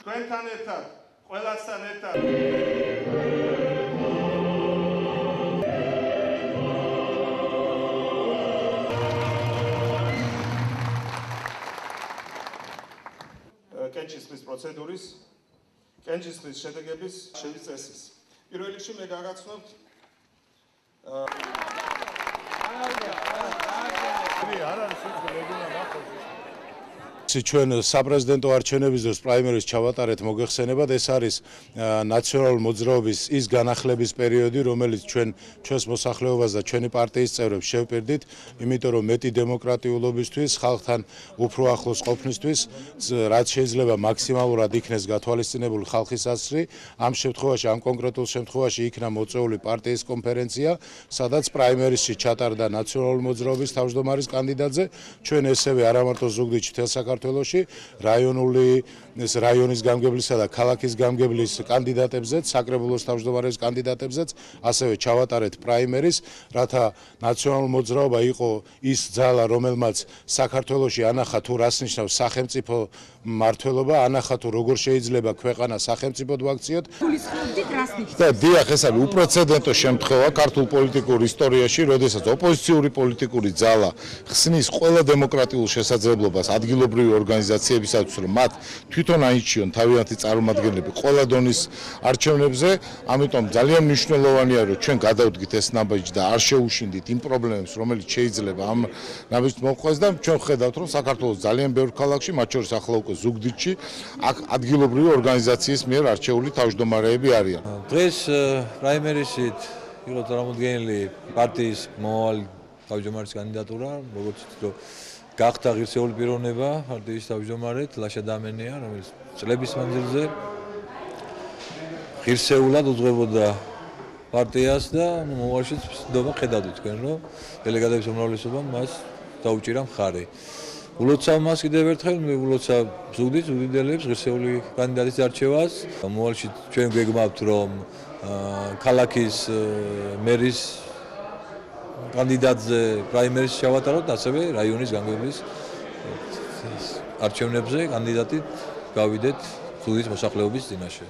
თქვენთან ერთად, ყველასთან ერთად კენჭისყრის პროცედურის, კენჭისყრის შედეგების შევის წესის. პირველ რიგში მე გაგაცნობთ ჩვენ საპრეზიდენტო არჩევნების დროს პრაიმერის ჩავატარეთ მოგეხსენებათ, ეს არის ნაციონალური მოძრაობის ის განახლების პერიოდი, რომელიც ჩვენს მოსახლეობას და ჩვენი პარტიის წევრებს შევპირდით, იმიტომ რომ მეტი დემოკრატიულობისთვის, ხალხთან უფრო ახლოს ყოფნისთვის, რაც შეიძლება მაქსიმალურად იქნეს გათვალისწინებული ხალხის ასრი, ამ შემთხვევაში, ამ კონკრეტულ შემთხვევაში იქნა მოწვეული პარტიის კონფერენცია, სადაც პრაიმერისში ჩატარდა ნაციონალური მოძრაობის თავმჯდომარის კანდიდატზე, ჩვენ ესევე არა მარტო ზუგდიდში, თელ საქართველოში რაიონის გამგებლისა და ქალაქის გამგებლის კანდიდატებზეც, საკრებულოს თავმჯდომარის კანდიდატებზეც, ასევე ჩავატარეთ პრაიმერის, რათა ნაციონალური მოძრაობა იყო ის ძალა, რომელმაც საქართველოში ანახა თუ რას ნიშნავს სახელმწიფო მმართველობა, ანახა თუ როგორ შეიძლება ქვეყანა სახელმწიფოდ ვაქციოთ. დიახ, ეს არის უპრეცედენტო შემთხვევა ქართულ პოლიტიკურ ისტორიაში, როდესაც ოპოზიციური პოლიტიკური ძალა ხსნის ყველა დემოკრატიულ შესაძლებლობას ადგილობრივი ორგანიზაციებისათვის, რომ მათ თვითონ აიჩიონ თავიანთი წარმომადგენლები ყველა დონის არჩევნებზე, ამიტომ ძალიან მნიშვნელოვანია, რომ ჩვენ გადავდგით ეს ნაბიჯი და არ შეუშინდით იმ პრობლემებს, რომელიც შეიძლება ამ ნაბიჯს მოჰყვეს და ჩვენ ხედავთ, რომ საქართველოს ძალიან ბევრ ქალაქში, მათ შორის ახლა უკვე ზუგდიდში, ადგილობრივი ორგანიზაციის მიერ არჩეული თავმჯდომარეები არიან. დღეს პრაიმერისით იყო წარმოდგენილი პარტიის მომავალი თავმჯდომარის კანდიდატურა, როგორც თვითონ გახდა ღირსეული პიროვნება პარტიის თავმჯდომარედ ლაშა დამენია, რომელიც წლების მანძილზე ღირსეულად უძღვებოდა პარტიას და მომავალშიც ვსწრდება ხედავთ თქვენ, რომ დელეგატების უმრავლესობამ მას დაუჭირა მხარი. ულოცავ მას კიდევ ერთხელ, მე ულოცავ ზუგდიდელებს ღირსეული კანდიდატის არჩევას. მომავალში ჩვენ გვეგმავთ, რომ ქალაქის მერის კანდიდატზე პრაიმერის შევატაროთ, ასევე რაიონის გამგებლის არჩევნებზე კანდიდატით გავიდეთ ზუგდიდის მოსახლეობის წინაშე.